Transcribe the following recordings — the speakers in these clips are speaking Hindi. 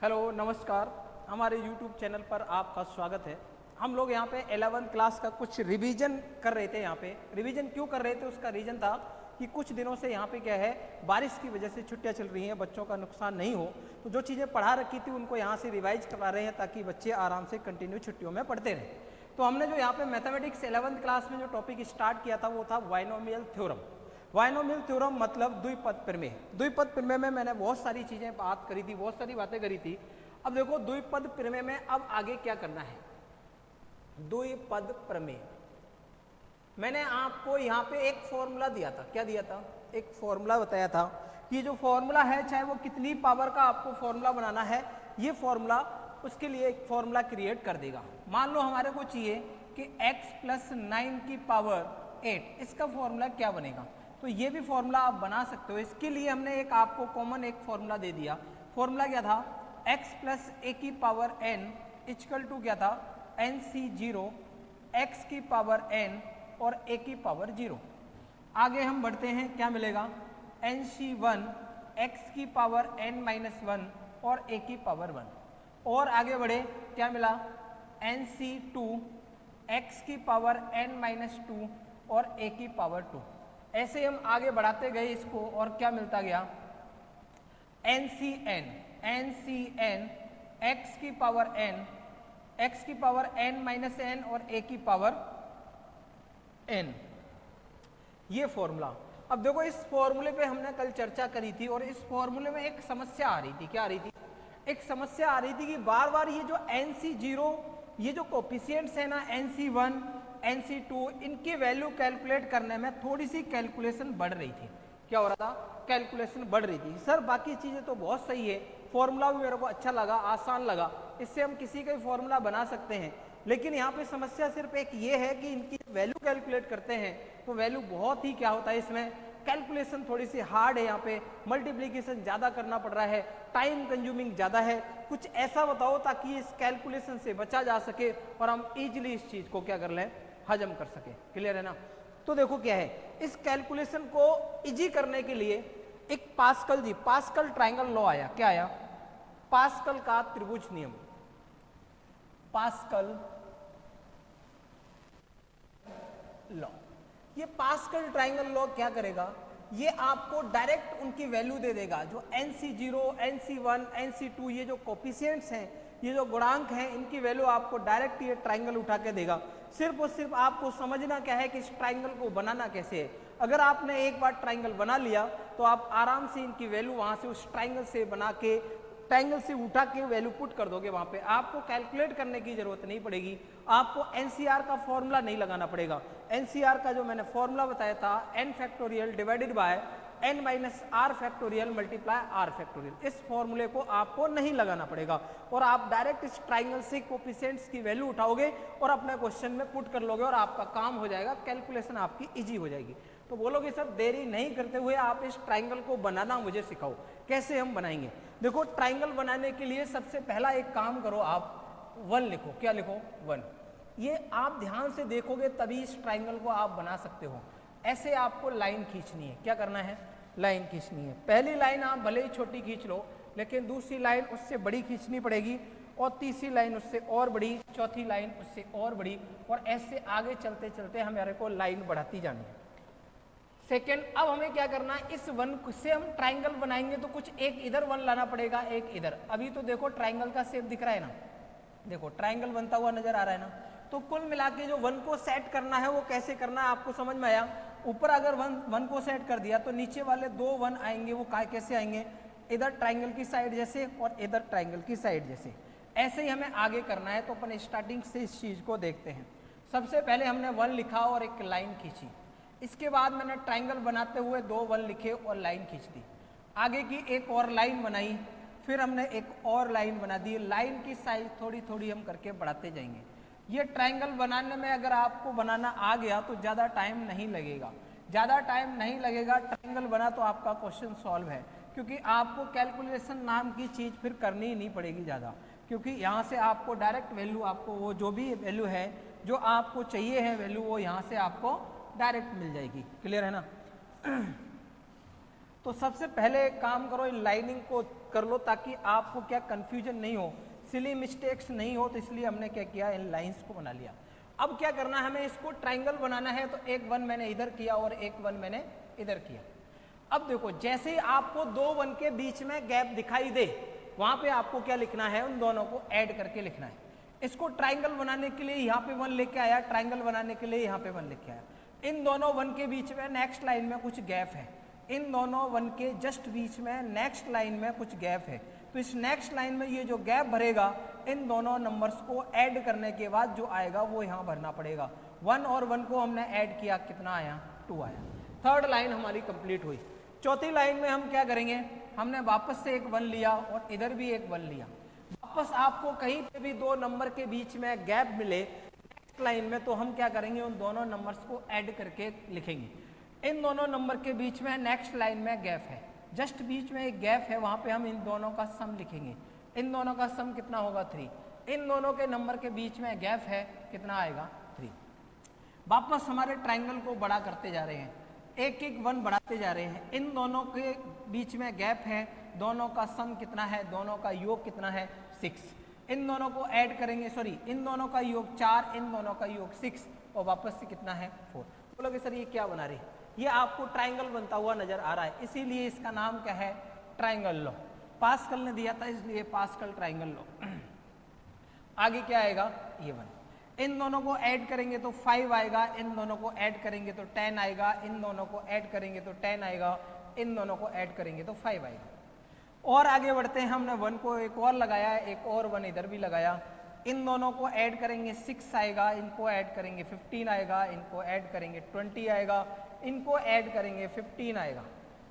हेलो नमस्कार, हमारे YouTube चैनल पर आपका स्वागत है। हम लोग यहाँ पे 11th क्लास का कुछ रिवीजन कर रहे थे। यहाँ पे रिवीजन क्यों कर रहे थे, उसका रीज़न था कि कुछ दिनों से यहाँ पे क्या है, बारिश की वजह से छुट्टियाँ चल रही हैं, बच्चों का नुकसान नहीं हो, तो जो चीज़ें पढ़ा रखी थी उनको यहाँ से रिवाइज करवा रहे हैं ताकि बच्चे आराम से कंटिन्यू छुट्टियों में पढ़ते रहें। तो हमने जो यहाँ पे मैथमेटिक्स 11th क्लास में जो टॉपिक स्टार्ट किया था वो था बाइनोमियल थ्योरम। बाइनोमियल थ्योरम मतलब द्विपद प्रमेय। द्विपद प्रमेय में मैंने बहुत सारी चीज़ें बात करी थी, बहुत सारी बातें करी थी। अब देखो द्विपद प्रमेय में अब आगे क्या करना है। द्विपद प्रमेय मैंने आपको यहाँ पे एक फॉर्मूला दिया था। क्या दिया था? एक फॉर्मूला बताया था कि जो फॉर्मूला है, चाहे वो कितनी पावर का आपको फॉर्मूला बनाना है, ये फॉर्मूला उसके लिए एक फॉर्मूला क्रिएट कर देगा। मान लो हमारे को चाहिए कि x + 9 की पावर 8, इसका फॉर्मूला क्या बनेगा, तो ये भी फॉर्मूला आप बना सकते हो। इसके लिए हमने एक आपको कॉमन एक फॉर्मूला दे दिया। फॉर्मूला क्या था? x + a की पावर n इक्वल टू क्या था? nc0 x की पावर n और a की पावर 0। आगे हम बढ़ते हैं, क्या मिलेगा? nc1 x की पावर n-1 और a की पावर 1। और आगे बढ़े, क्या मिला? nc2 x की पावर n-2 और a की पावर 2। ऐसे हम आगे बढ़ाते गए इसको, और क्या मिलता गया? NCN x की पावर n-n और a की पावर n, ये फॉर्मूला। अब देखो इस फॉर्मूले पे हमने कल चर्चा करी थी, और इस फॉर्मूले में एक समस्या आ रही थी। क्या आ रही थी? एक समस्या आ रही थी कि बार बार ये जो NC0, ये जो कोफिशिएंट्स है ना, NC1 NC2, इनकी वैल्यू कैलकुलेट करने में थोड़ी सी कैलकुलेशन बढ़ रही थी। क्या हो रहा था? कैलकुलेशन बढ़ रही थी। सर बाकी चीज़ें तो बहुत सही है, फॉर्मूला भी मेरे को अच्छा लगा, आसान लगा, इससे हम किसी का भी फॉर्मूला बना सकते हैं, लेकिन यहाँ पे समस्या सिर्फ एक ये है कि इनकी वैल्यू कैलकुलेट करते हैं तो वैल्यू बहुत ही क्या होता है, इसमें कैलकुलेशन थोड़ी सी हार्ड है। यहाँ पे मल्टीप्लीकेशन ज़्यादा करना पड़ रहा है, टाइम कंज्यूमिंग ज़्यादा है। कुछ ऐसा बताओ ताकि इस कैलकुलेशन से बचा जा सके और हम इजीली इस चीज़ को क्या कर लें, हजम कर सके। क्लियर है ना? तो देखो क्या है, इस कैलकुलेशन को इजी करने के लिए एक पास्कल ट्रायंगल लॉ आया। क्या आया? पास्कल का त्रिभुज नियम। पास्कल लॉ, ये पास्कल ट्रायंगल लॉ क्या करेगा, ये आपको डायरेक्ट उनकी वैल्यू दे देगा। जो NC0 NC1 NC2 ये जो कोफिशिएंट्स हैं, ये जो गुणांक हैं, इनकी वैल्यू आपको डायरेक्ट ये ट्रायंगल उठा के देगा। सिर्फ और सिर्फ आपको समझना क्या है कि इस ट्रायंगल को बनाना कैसे है। अगर आपने एक बार ट्रायंगल बना लिया तो आप आराम से इनकी वैल्यू वहां से उस ट्रायंगल से बना के, ट्रायंगल से उठा के वैल्यू पुट कर दोगे वहां पे। आपको कैलकुलेट करने की जरूरत नहीं पड़ेगी, आपको NCR का फॉर्मूला नहीं लगाना पड़ेगा। NCR का जो मैंने फॉर्मूला बताया था, n factorial divided by n minus r factorial multiply r factorial, इस फॉर्मूले को आपको नहीं लगाना पड़ेगा और आप डायरेक्ट इस ट्राइंगल से कोफिशिएंट्स की वैल्यू उठाओगे और अपने क्वेश्चन में पुट कर लोगे और आपका काम हो जाएगा, कैलकुलेशन आपकी इजी हो जाएगी। तो बोलोगे सर देरी नहीं करते हुए आप इस ट्राइंगल को बनाना मुझे सिखाओ, कैसे हम बनाएंगे? देखो ट्राइंगल बनाने के लिए सबसे पहला एक काम करो, आप 1 लिखो। क्या लिखो? 1। ये आप ध्यान से देखोगे तभी इस ट्राइंगल को आप बना सकते हो। ऐसे आपको लाइन खींचनी है। क्या करना है? लाइन खींचनी है। पहली लाइन आप भले ही छोटी खींच लो, लेकिन दूसरी लाइन उससे बड़ी खींचनी पड़ेगी, और तीसरी लाइन उससे और बड़ी, चौथी लाइन उससे और बड़ी, और ऐसे आगे चलते चलते हमारे को लाइन बढ़ाती जानी है। सेकेंड, अब हमें क्या करना है, इस 1 से हम ट्राइंगल बनाएंगे तो कुछ एक इधर 1 लाना पड़ेगा, एक इधर। अभी तो देखो ट्राइंगल का शेप दिख रहा है ना, देखो ट्राइंगल बनता हुआ नजर आ रहा है ना। तो कुल मिला के जो 1 को सेट करना है वो कैसे करना है आपको समझ में आया। ऊपर अगर 1 को सेट कर दिया तो नीचे वाले 2 1 आएंगे, वो कैसे आएंगे, इधर ट्राइंगल की साइड जैसे और इधर ट्राइंगल की साइड जैसे। ऐसे ही हमें आगे करना है। तो अपन स्टार्टिंग से इस चीज को देखते हैं। सबसे पहले हमने 1 लिखा और एक लाइन खींची, इसके बाद मैंने ट्राइंगल बनाते हुए 2 1 लिखे और लाइन खींच दी। आगे की एक और लाइन बनाई, फिर हमने एक और लाइन बना दी। लाइन की साइज थोड़ी थोड़ी हम करके बढ़ाते जाएंगे। ये ट्राइंगल बनाने में अगर आपको बनाना आ गया तो ज़्यादा टाइम नहीं लगेगा, ज़्यादा टाइम नहीं लगेगा। ट्राइंगल बना तो आपका क्वेश्चन सॉल्व है, क्योंकि आपको कैलकुलेशन नाम की चीज़ फिर करनी ही नहीं पड़ेगी ज़्यादा, क्योंकि यहाँ से आपको डायरेक्ट वैल्यू, आपको वो जो भी वैल्यू है जो आपको चाहिए है वैल्यू, वो यहाँ से आपको डायरेक्ट मिल जाएगी। क्लियर है ना? तो सबसे पहले एक काम करो, इन लाइनिंग को कर लो ताकि आपको क्या कंफ्यूजन नहीं हो, सिली मिस्टेक्स नहीं हो, तो इसलिए हमने क्या किया, इन लाइंस को बना लिया। अब क्या करना है, हमें इसको ट्राइंगल बनाना है, तो एक वन मैंने इधर किया और एक वन मैंने इधर किया। अब देखो जैसे ही आपको दो वन के बीच में गैप दिखाई दे, वहां पे आपको क्या लिखना है, उन दोनों को ऐड करके लिखना है। इसको ट्राइंगल बनाने के लिए यहाँ पे वन लेके आया, ट्राइंगल बनाने के लिए यहाँ पे वन लेके आया। इन दोनों वन के बीच में नेक्स्ट लाइन में कुछ गैप है, इन दोनों वन के जस्ट बीच में नेक्स्ट लाइन में कुछ गैप है, तो इस नेक्स्ट लाइन में ये जो गैप भरेगा, इन दोनों नंबर्स को ऐड करने के बाद जो आएगा वो यहाँ भरना पड़ेगा। वन और वन को हमने ऐड किया, कितना आया, 2 आया। थर्ड लाइन हमारी कंप्लीट हुई। चौथी लाइन में हम क्या करेंगे, हमने वापस से एक वन लिया और इधर भी एक वन लिया। वापस आपको कहीं पे भी दो नंबर के बीच में गैप मिले नेक्स्ट लाइन में, तो हम क्या करेंगे, उन दोनों नंबर्स को ऐड करके लिखेंगे। इन दोनों नंबर के बीच में नेक्स्ट लाइन में गैप है, जस्ट बीच में एक गैप है, वहां पे हम इन दोनों का सम लिखेंगे। इन दोनों का सम कितना होगा, 3। इन दोनों के नंबर के बीच में गैप है, कितना आएगा, 3। वापस हमारे ट्राइंगल को बड़ा करते जा रहे हैं, एक एक वन बढ़ाते जा रहे हैं। इन दोनों के बीच में गैप है, दोनों का सम कितना है, दोनों का योग कितना है, 6। इन दोनों को ऐड करेंगे, सॉरी इन दोनों का योग 4, इन दोनों का योग 6 और वापस से कितना है, 4। बोलोगे सर ये क्या बना रही है, ये आपको ट्राइंगल बनता हुआ नजर आ रहा है, इसीलिए इसका नाम क्या है, ट्राइंगल लॉ। पास्कल ने दिया था इसलिए पास्कल ट्राइंगल लॉ। आगे क्या आएगा, ये 1। इन दोनों को ऐड करेंगे तो 5 आएगा, इन दोनों को ऐड करेंगे तो 10 आएगा, इन दोनों को ऐड करेंगे तो 10 आएगा, इन दोनों को ऐड करेंगे तो 5 आएगा। और आगे बढ़ते हैं, हमने 1 को एक और लगाया, एक और 1 इधर भी लगाया। इन दोनों को ऐड करेंगे 6 आएगा, इनको ऐड करेंगे 15 आएगा, इनको ऐड करेंगे 20 आएगा, इनको ऐड करेंगे 15 आएगा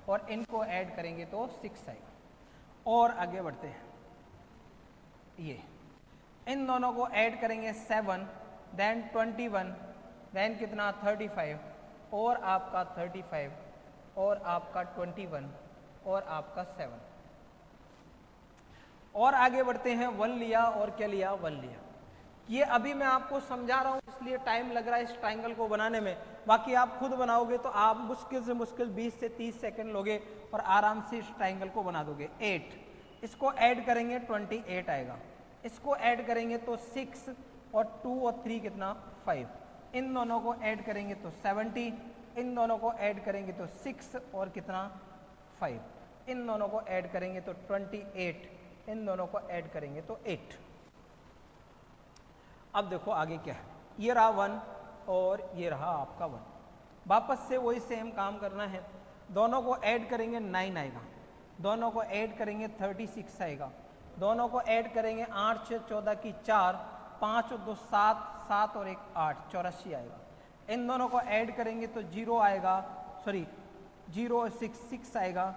और इनको ऐड करेंगे तो 6 आएगा। और आगे बढ़ते हैं, ये इन दोनों को ऐड करेंगे 7, देन 21, देन कितना 35 और आपका 35 और आपका 21 और आपका 7। और आगे बढ़ते हैं, 1 लिया और क्या लिया, 1 लिया। ये अभी मैं आपको समझा रहा हूं इसलिए टाइम लग रहा है इस ट्राइंगल को बनाने में, बाकी आप खुद बनाओगे तो आप मुश्किल से मुश्किल 20 से 30 सेकंड लोगे और आराम से इस ट्राइंगल को बना दोगे। 8, इसको ऐड करेंगे 28 आएगा, इसको ऐड करेंगे तो 6 और 2 और 3 कितना 5, इन दोनों को ऐड करेंगे तो 70, इन दोनों को ऐड करेंगे तो 6 और कितना 5, इन दोनों को ऐड करेंगे तो 28, इन दोनों को ऐड करेंगे तो 8। अब देखो आगे क्या है, ये रहा 1 और ये रहा आपका 1। वापस से वही सेम काम करना है, दोनों को ऐड करेंगे 9 आएगा, दोनों को ऐड करेंगे 36 आएगा, दोनों को ऐड करेंगे 8 से 14 की 4, 5 और 2 7, 7 और 1 8, 84 आएगा। इन दोनों को ऐड करेंगे तो 0 आएगा, सॉरी 0 और 6 आएगा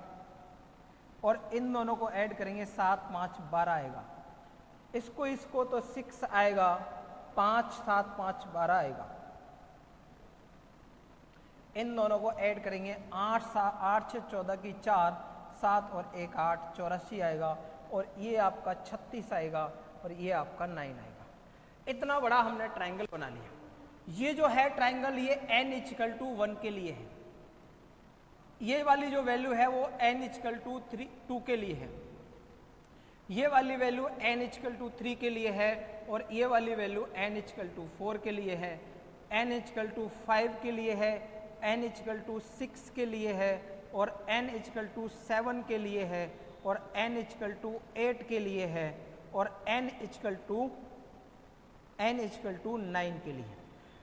और इन दोनों को ऐड करेंगे 7 5 12 आएगा, इसको तो 6 आएगा, 5 7 5 12 आएगा। इन दोनों को ऐड करेंगे 8 से 14 की 4, 7 और 1 8, 84 आएगा और ये आपका 36 आएगा और ये आपका 9 आएगा। इतना बड़ा हमने ट्राइंगल बना लिया। ये जो है ट्राइंगल ये n = 1 के लिए है, ये वाली जो वैल्यू है वो n = 2 के लिए है, ये वाली वैल्यू n = 3 के लिए है और ये वाली वैल्यू n = 4 के लिए है, n = 5 के लिए है, n = 6 के लिए है और n = 7 के लिए है और n = 8 के लिए है और n = 9 के लिए।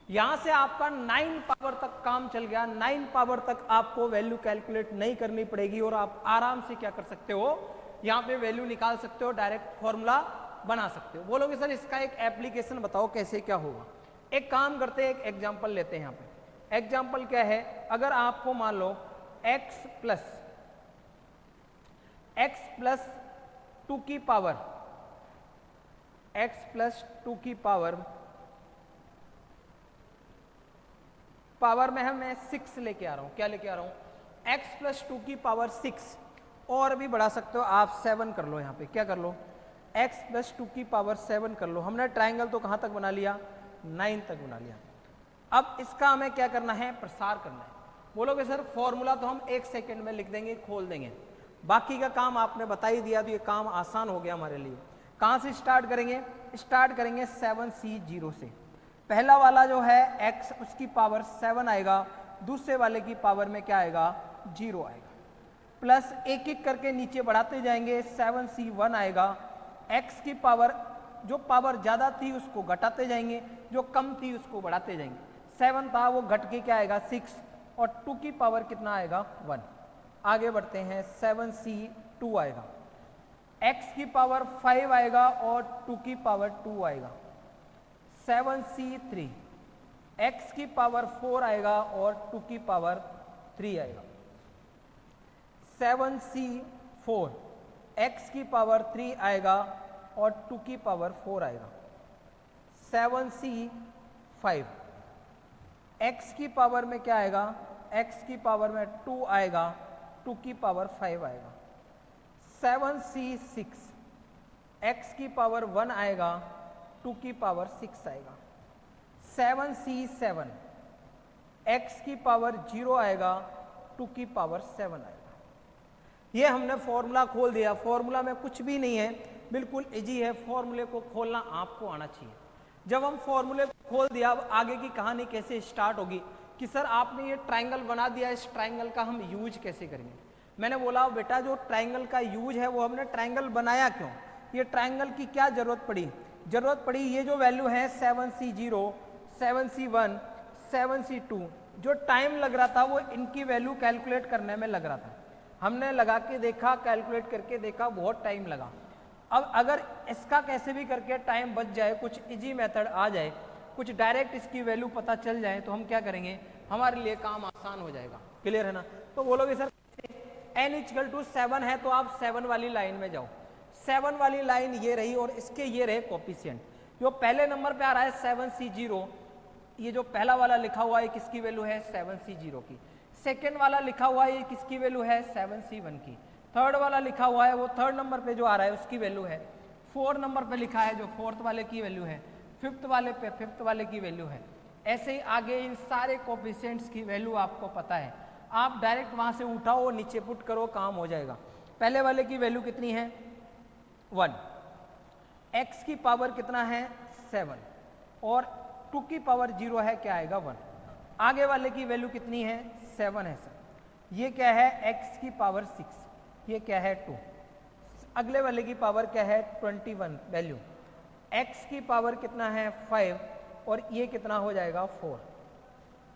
यहां से आपका 9 पावर तक काम चल गया, 9 पावर तक आपको वैल्यू कैलकुलेट नहीं करनी पड़ेगी और आप आराम से क्या कर सकते हो, यहाँ पे वैल्यू निकाल सकते हो, डायरेक्ट फॉर्मूला बना सकते हो। बोलोगे सर इसका एक एप्लीकेशन बताओ कैसे क्या होगा। एक काम करते हैं, एक एग्जांपल लेते हैं। यहाँ पे एग्जांपल क्या है, अगर आपको मान लो x प्लस 2 की पावर, x प्लस 2 की पावर में मैं 6 लेके आ रहा हूं। क्या लेके आ रहा हूं, x प्लस 2 की पावर 6, और भी बढ़ा सकते हो आप 7 कर लो। यहाँ पे क्या कर लो, x प्लस 2 की पावर 7 कर लो। हमने ट्राइंगल तो कहां तक बना लिया, 9 तक बना लिया। अब इसका हमें क्या करना है, प्रसार करना है। बोलोगे सर फॉर्मूला तो हम 1 सेकेंड में लिख देंगे, खोल देंगे। बाकी का काम आपने बता ही दिया तो ये काम आसान हो गया हमारे लिए। कहाँ से स्टार्ट करेंगे? स्टार्ट करेंगे 7C0 से। पहला वाला जो है x उसकी पावर 7 आएगा, दूसरे वाले की पावर में क्या आएगा? 0 आएगा। प्लस एक एक करके नीचे बढ़ाते जाएंगे, 7C1 आएगा, x की पावर जो पावर ज़्यादा थी उसको घटाते जाएंगे, जो कम थी उसको बढ़ाते जाएंगे। 7 था वो घट के क्या आएगा? 6 और 2 की पावर कितना आएगा? 1। आगे बढ़ते हैं 7C2 आएगा, x की पावर 5 आएगा और 2 की पावर 2 आएगा। 7C3 x की पावर 4 आएगा और 2 की पावर 3 आएगा। 7C4 x की पावर 3 आएगा और 2 की पावर 4 आएगा। 7C5 x की पावर में क्या आएगा? x की पावर में 2 आएगा, 2 की पावर 5 आएगा। 7C6 x की पावर 1 आएगा, 2 की पावर 6 आएगा। 7C7 x की पावर 0 आएगा, 2 की पावर 7 आएगा। ये हमने फॉर्मूला खोल दिया। फॉर्मूला में कुछ भी नहीं है, बिल्कुल इजी है। फॉर्मूले को खोलना आपको आना चाहिए। जब हम फॉर्मूले को खोल दिया, अब आगे की कहानी कैसे स्टार्ट होगी कि सर आपने ये ट्रायंगल बना दिया, इस ट्रायंगल का हम यूज कैसे करेंगे? मैंने बोला बेटा जो ट्रायंगल का यूज है वो हमने ट्रायंगल बनाया क्यों, ये ट्रायंगल की क्या जरूरत पड़ी? जरूरत पड़ी ये जो वैल्यू है 7C0, 7C1, 7C2, जो टाइम लग रहा था वो इनकी वैल्यू कैलकुलेट करने में लग रहा था। हमने लगा के देखा, कैलकुलेट करके देखा, बहुत टाइम लगा। अब अगर इसका कैसे भी करके टाइम बच जाए, कुछ इजी मेथड आ जाए, कुछ डायरेक्ट इसकी वैल्यू पता चल जाए तो हम क्या करेंगे, हमारे लिए काम आसान हो जाएगा। क्लियर है ना? तो बोलोगे सर n=7 है तो आप 7 वाली लाइन में जाओ। 7 वाली लाइन ये रही और इसके ये रहे कोफिशिएंट। जो पहले नंबर पे आ रहा है 7C0, ये जो पहला वाला लिखा हुआ है किसकी वैल्यू है? 7C0 की। सेकेंड वाला लिखा हुआ है ये किसकी वैल्यू है? 7C1 की। थर्ड वाला लिखा हुआ है वो थर्ड नंबर पे जो आ रहा है उसकी वैल्यू है। फोर्थ नंबर पे लिखा है जो फोर्थ वाले की वैल्यू है। फिफ्थ वाले पे फिफ्थ वाले की वैल्यू है। ऐसे ही आगे इन सारे कोफिशिएंट्स की वैल्यू आपको पता है, आप डायरेक्ट वहां से उठाओ, नीचे पुट करो, काम हो जाएगा। पहले वाले की वैल्यू कितनी है? 1। x की पावर कितना है? 7 और 2 की पावर 0 है, क्या आएगा? 1। आगे वाले की वैल्यू कितनी है? 7 है सर। ये क्या है? x की पावर 6, ये क्या है? 2। अगले वाले की पावर क्या है? 21 वैल्यू। x की पावर कितना है? 5 और ये कितना हो जाएगा? 4।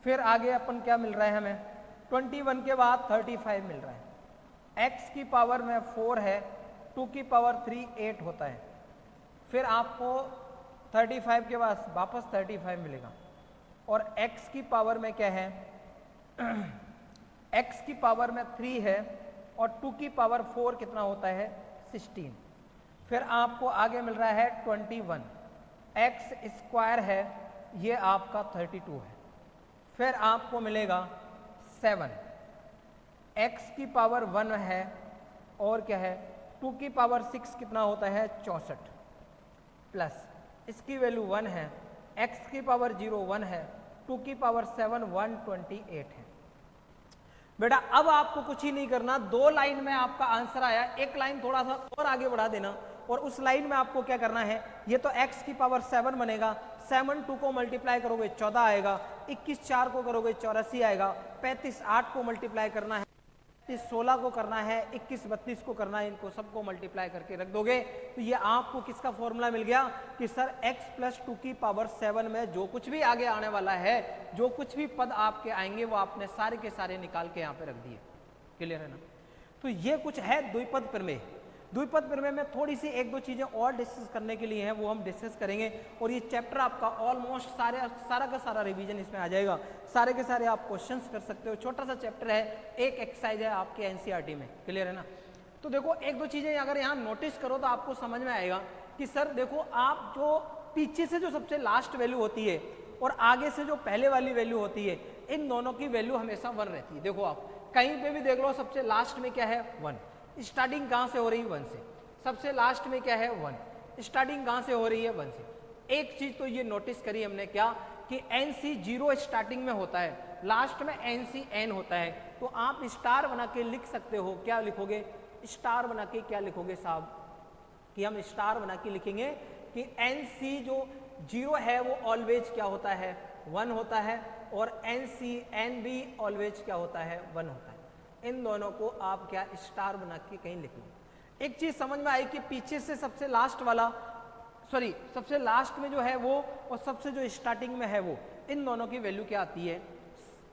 फिर आगे अपन क्या मिल रहा है हमें? 21 के बाद 35 मिल रहा है। x की पावर में 4 है, 2 की पावर 3 8 होता है। फिर आपको 35 के बाद वापस 35 मिलेगा और x की पावर में क्या है? x की पावर में 3 है और 2 की पावर 4 कितना होता है? 16। फिर आपको आगे मिल रहा है 21, x स्क्वायर है, ये आपका 32 है। फिर आपको मिलेगा 7, x की पावर 1 है और क्या है? 2 की पावर 6 कितना होता है? 64 प्लस इसकी वैल्यू 1 है, x की पावर 0 1 है, 2 की पावर 7 128 है। बेटा अब आपको कुछ ही नहीं करना, 2 लाइन में आपका आंसर आया, एक लाइन थोड़ा सा और आगे बढ़ा देना और उस लाइन में आपको क्या करना है, ये तो x की पावर 7 बनेगा, 7 2 को मल्टीप्लाई करोगे 14 आएगा, 21 4 को करोगे 84 आएगा, 35 8 को मल्टीप्लाई करना है, 16 को करना है, 21 32 को करना है, इनको सबको मल्टीप्लाई करके रख दोगे तो ये आपको किसका फॉर्मूला मिल गया कि सर x प्लस 2 की पावर 7 में जो कुछ भी आगे आने वाला है, जो कुछ भी पद आपके आएंगे वो आपने सारे के सारे निकाल के यहाँ पे रख दिए। क्लियर है ना? तो ये कुछ है द्विपद प्रमेय। द्विपद प्रमेय में थोड़ी सी एक दो चीजें और डिस्कस करने के लिए हैं, वो हम डिस्कस करेंगे और ये चैप्टर आपका ऑलमोस्ट सारा का सारा रिवीजन इसमें आ जाएगा, सारे के सारे आप क्वेश्चंस कर सकते हो। छोटा सा चैप्टर है, एक एक्सरसाइज है आपके एनसीईआरटी में। क्लियर है ना? तो देखो एक दो चीजें अगर यहाँ नोटिस करो तो आपको समझ में आएगा कि सर देखो आप जो पीछे से जो सबसे लास्ट वैल्यू होती है और आगे से जो पहले वाली वैल्यू होती है, इन दोनों की वैल्यू हमेशा 1 रहती है। देखो आप कहीं पे भी देख लो, सबसे लास्ट में क्या है? 1। स्टार्टिंग कहां से हो रही है? 1 से। सबसे लास्ट में क्या है? 1। स्टार्टिंग कहां से हो रही है? 1 से। एक चीज तो ये नोटिस करी हमने क्या कि NC0 स्टार्टिंग में होता है, लास्ट में NCN होता है, तो आप स्टार बना के लिख सकते हो। क्या लिखोगे? स्टार बना के क्या लिखोगे साहब, कि हम स्टार बना के लिखेंगे कि NC जो 0 है वो ऑलवेज क्या होता है, 1 होता है, और NB ऑलवेज क्या होता है, 1 होता है। इन दोनों को आप क्या स्टार बना के कहीं लिख लो। एक चीज समझ में आई कि पीछे से सबसे लास्ट वाला, सॉरी सबसे लास्ट में जो है वो और सबसे जो स्टार्टिंग में है वो, इन दोनों की वैल्यू क्या आती है,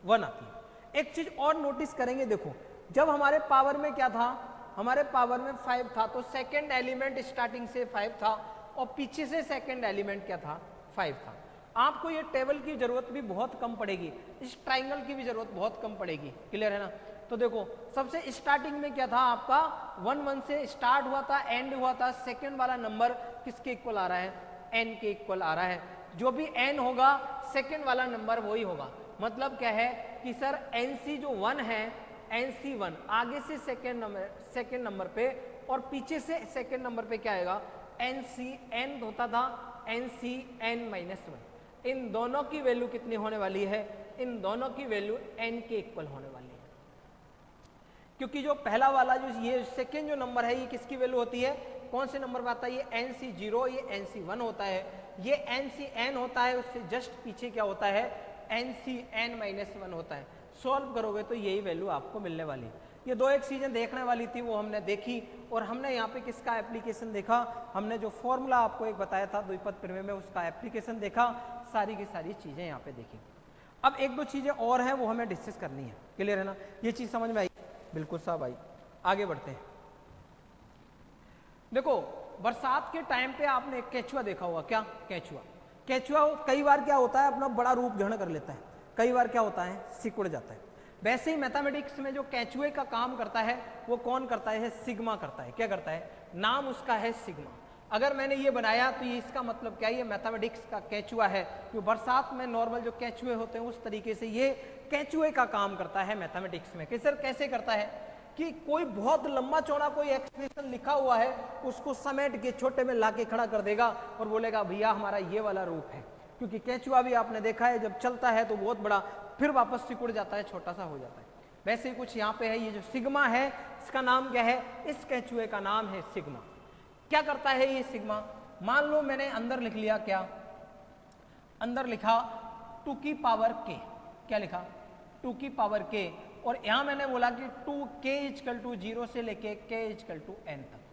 1 आती है। एक चीज और नोटिस करेंगे, देखो जब हमारे पावर में क्या था, हमारे पावर में 5 था, तो सेकंड एलिमेंट स्टार्टिंग से 5 था और पीछे से सेकंड एलिमेंट क्या था, 5 था। आपको ये टेबल की जरूरत भी बहुत कम पड़ेगी, इस ट्राइंगल की भी जरूरत बहुत कम पड़ेगी, क्लियर है ना। तो देखो सबसे स्टार्टिंग में क्या था आपका 1 1 से स्टार्ट हुआ था, एंड हुआ था, सेकंड वाला नंबर किसके इक्वल आ रहा है, n के इक्वल आ रहा है। जो भी n होगा सेकंड वाला नंबर वही होगा। मतलब क्या है कि सर NC जो 1 है, NC1 आगे से सेकंड नंबर पे और पीछे से सेकंड नंबर पे क्या आएगा, NCn होता था, NCn-1। इन दोनों की वैल्यू कितनी होने वाली है, इन दोनों की वैल्यू n के इक्वल होने वाली है। क्योंकि जो पहला वाला जो ये सेकेंड जो नंबर है ये किसकी वैल्यू होती है, कौन से नंबर पर आता है, ये NC0, ये NC1 होता है, ये NCn होता है, उससे जस्ट पीछे क्या होता है, NCn-1 होता है। सॉल्व करोगे तो यही वैल्यू आपको मिलने वाली। ये दो एक चीजें देखने वाली थी वो हमने देखी, और हमने यहाँ पे किसका एप्लीकेशन देखा, हमने जो फॉर्मूला आपको एक बताया था द्विपद प्रमेय में उसका एप्लीकेशन देखा, सारी की सारी चीजें यहाँ पे देखी। अब एक दो चीजें और हैं वो हमें डिस्कस करनी है, क्लियर है ना, ये चीज समझ में आई, बिल्कुल साहब आई। आगे बढ़ते हैं। देखो बरसात के टाइम पे आपने एक केचुआ देखा होगा, क्या केचुआ, केचुआ कई बार क्या होता है अपना बड़ा रूप ग्रहण कर लेता है, कई बार क्या होता है सिकुड़ जाता है। वैसे ही मैथमेटिक्स में जो केचुए का काम करता है वो कौन करता है, सिग्मा करता है। क्या करता है, नाम उसका है सिग्मा। अगर मैंने ये बनाया तो ये इसका मतलब क्या, ये मैथमेटिक्स का केचुआ है। जो बरसात में नॉर्मल जो केचुए होते हैं उस तरीके से ये केचुए का काम करता है मैथमेटिक्स में। कि सर कैसे करता है, कि कोई बहुत लंबा चौड़ा कोई एक्सप्रेशन लिखा हुआ है उसको समेट के छोटे में लाके खड़ा कर देगा और बोलेगा भैया हमारा ये वाला रूप है। क्योंकि केचुआ भी आपने देखा है जब चलता है तो बहुत बड़ा, फिर वापस सिकुड़ जाता है, छोटा सा हो जाता है। वैसे ही कुछ यहाँ पे है, ये जो सिग्मा है इसका नाम क्या है, इस केचुए का नाम है सिग्मा। क्या करता है ये सिग्मा, मान लो मैंने अंदर लिख लिया, क्या अंदर लिखा 2 की पावर k, क्या लिखा 2 की पावर k, और यहां मैंने बोला कि 2k = 0 से लेके k = n तक।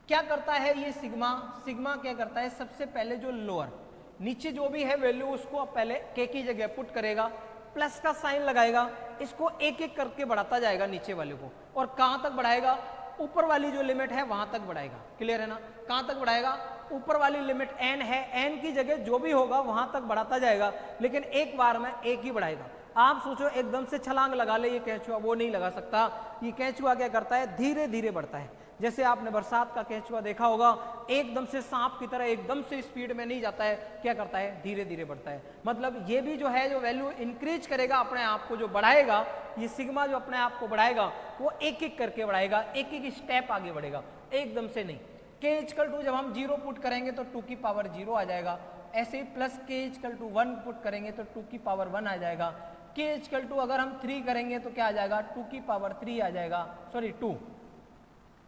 क्या करता है ये सिग्मा, सिग्मा क्या करता है, सबसे पहले जो लोअर नीचे जो भी है वैल्यू उसको पहले k की जगह पुट करेगा, प्लस का साइन लगाएगा, इसको एक एक करके बढ़ाता जाएगा नीचे वाले को, और कहां तक बढ़ाएगा, ऊपर वाली जो लिमिट है वहां तक बढ़ाएगा। क्लियर है ना, कहां तक बढ़ाएगा, ऊपर वाली लिमिट n है, n की जगह जो भी होगा वहां तक बढ़ाता जाएगा, लेकिन एक बार में एक ही बढ़ाएगा। आप सोचो एकदम से छलांग लगा ले ये केचुआ, वो नहीं लगा सकता। ये केचुआ क्या करता है, धीरे धीरे बढ़ता है। जैसे आपने बरसात का केचुआ देखा होगा, एकदम से सांप की तरह एकदम से स्पीड में नहीं जाता है, क्या करता है, धीरे धीरे बढ़ता है। मतलब ये भी जो है जो वैल्यू इंक्रीज करेगा अपने आप को, जो बढ़ाएगा ये सिग्मा जो अपने आप को बढ़ाएगा वो एक एक करके बढ़ाएगा, एक एक स्टेप आगे बढ़ेगा, एकदम से नहीं। k = जब हम 0 पुट करेंगे तो 2 की पावर 0 आ जाएगा, ऐसे ही प्लस k = 1 पुट करेंगे तो 2 की पावर 1 आ जाएगा। k = अगर हम 3 करेंगे तो क्या आ जाएगा, 2 की पावर 3 आ जाएगा, सॉरी 2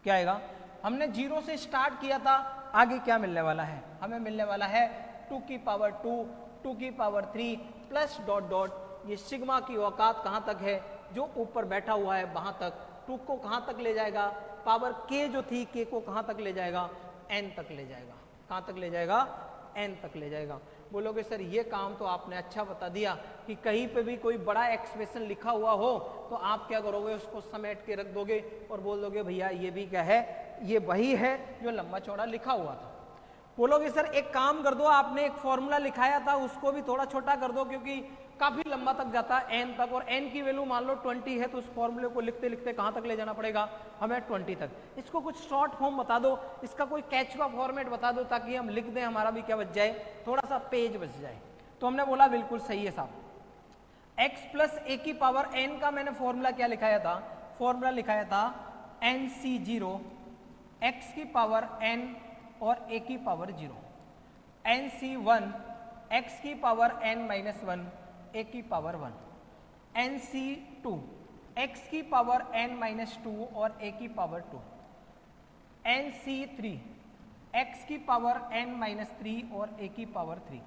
क्या आएगा। हमने 0 से स्टार्ट किया था, आगे क्या मिलने वाला है, हमें मिलने वाला है 2 की पावर 2, 2 की पावर 3 प्लस डॉट डॉट। ये सिग्मा की औकात कहाँ तक है, जो ऊपर बैठा हुआ है वहां तक। 2 को कहाँ तक ले जाएगा, पावर k जो थी k को कहाँ तक ले जाएगा, n तक ले जाएगा। कहाँ तक ले जाएगा, n तक ले जाएगा। बोलोगे सर ये काम तो आपने अच्छा बता दिया कि कहीं पे भी कोई बड़ा एक्सप्रेशन लिखा हुआ हो तो आप क्या करोगे, उसको समेट के रख दोगे और बोल दोगे भैया ये भी क्या है, ये वही है जो लंबा चौड़ा लिखा हुआ था। बोलोगे सर एक काम कर दो, आपने एक फॉर्मूला लिखाया था उसको भी थोड़ा छोटा कर दो क्योंकि काफी लंबा तक जाता है n तक, और n की वैल्यू मान लो 20 है तो उस फॉर्मूले को लिखते लिखते कहाँ तक ले जाना पड़ेगा, हमें 20 तक। इसको कुछ शॉर्ट फॉर्म बता दो, इसका कोई कैचुआ फॉर्मेट बता दो ताकि हम लिख दें, हमारा भी क्या बच जाए, थोड़ा सा पेज बच जाए। तो हमने बोला बिल्कुल सही है साहब, x + a की पावर n का मैंने फॉर्मूला क्या लिखाया था, फॉर्मूला लिखाया था NC0 x की पावर n और a की पावर 0, NC1 x की पावर n-1 a की पावर 1, NC2 x की पावर n-2 और a की पावर 2, NC3 x की पावर n-3 और a की power 3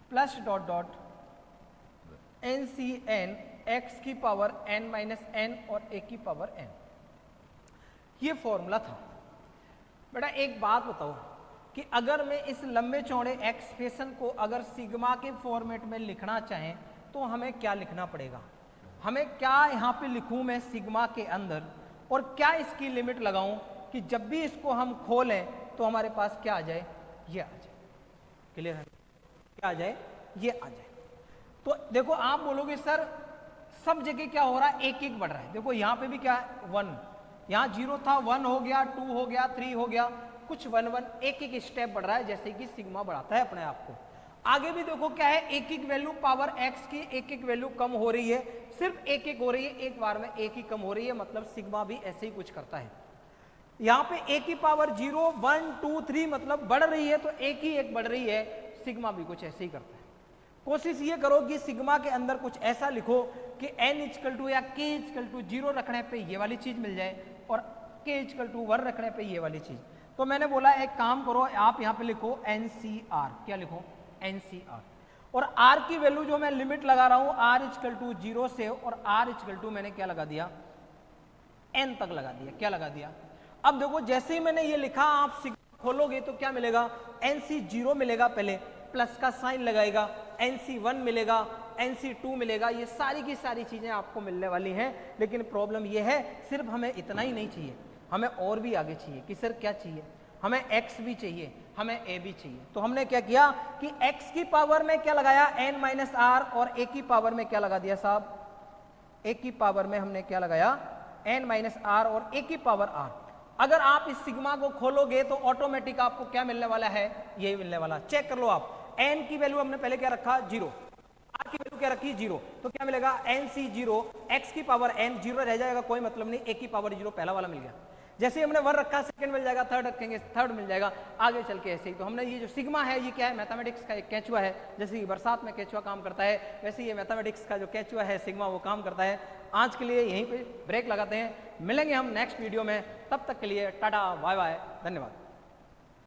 plus dot dot NCn x की पावर n-n और a की पावर n। ये फॉर्मूला था। बेटा एक बात बताओ कि अगर मैं इस लंबे चौड़े एक्सप्रेशन को अगर सिग्मा के फॉर्मेट में लिखना चाहें तो हमें क्या लिखना पड़ेगा? हमें क्या यहाँ पे लिखूं मैं सिग्मा के अंदर, और क्या इसकी लिमिट लगाऊं कि जब भी इसको हम खोलें तो हमारे पास क्या आ जाए? ये आ जाए। क्लियर है? क्या आ जाए? ये आ जाए। तो देखो आप बोलोगे सर सब जगह क्या हो रहा है? एक एक बढ़ रहा है। देखो यहाँ पे भी क्या है? 1, यहाँ 0 था, 1 हो गया, 2 हो गया, 3 हो गया, कुछ 1 1 एक एक स्टेप बढ़ रहा है जैसे कि सिग्मा बढ़ाता है अपने आप को। आगे भी देखो क्या है, एक एक वैल्यू पावर x की एक एक वैल्यू कम हो रही है, सिर्फ एक एक हो रही है, एक बार में एक ही कम हो रही है, मतलब सिग्मा भी ऐसे ही कुछ करता है। यहाँ पे a की पावर 0 1 2 3 मतलब बढ़ रही है, तो एक ही एक बढ़ रही है, सिग्मा भी कुछ ऐसे ही करता है। कोशिश ये करो कि सिग्मा के अंदर कुछ ऐसा लिखो कि n इक्वल टू या k इक्वल टू 0 रखने पे ये वाली चीज मिल जाए और k इक्वल टू 1 रखने पे ये वाली चीज। तो मैंने बोला एक काम करो, आप यहाँ पे लिखो NCR। क्या लिखो? NCR। और R की वैल्यू जो मैं लिमिट लगा रहा हूं R इक्वल टू 0 से, और R इक्वल टू मैंने क्या लगा दिया? n तक लगा दिया। क्या लगा दिया? अब देखो जैसे ही मैंने ये लिखा, आप सिग्मा खोलोगे तो क्या मिलेगा? NC0 मिलेगा, पहले प्लस का साइन लगाएगा, NC1 मिलेगा, NC2 मिलेगा, ये सारी की सारी चीजें आपको मिलने वाली हैं। लेकिन प्रॉब्लम ये है सिर्फ हमें इतना ही नहीं चाहिए, हमें और भी आगे चाहिए कि सर क्या चाहिए? हमें x भी चाहिए, हमें a भी चाहिए। तो हमने क्या किया कि x की पावर में क्या लगाया? n-r, और a की पावर में क्या लगा दिया साहब? a की पावर में हमने क्या लगाया? n-r और a की पावर r। अगर आप इस सिग्मा को खोलोगे तो ऑटोमेटिक आपको क्या मिलने वाला है? यही मिलने वाला। चेक कर लो आप, n की वैल्यू हमने पहले क्या रखा? 0, r की वैल्यू क्या रखी? 0, तो क्या मिलेगा? NC0 x की पावर n, 0 रह जाएगा, कोई मतलब नहीं, a की पावर 0 पहला वाला मिल गया। जैसे ही हमने 1 रखा, सेकंड मिल जाएगा, थर्ड रखेंगे, थर्ड मिल जाएगा, आगे चल के ऐसे ही। तो हमने ये जो सिग्मा है ये क्या है? मैथमेटिक्स का एक केचुआ है। जैसे कि बरसात में केचुआ काम करता है, वैसे ये मैथमेटिक्स का जो केचुआ है सिग्मा, वो काम करता है। आज के लिए यहीं पे ब्रेक लगाते हैं, मिलेंगे हम नेक्स्ट वीडियो में, तब तक के लिए टाटा बाय बाय, धन्यवाद।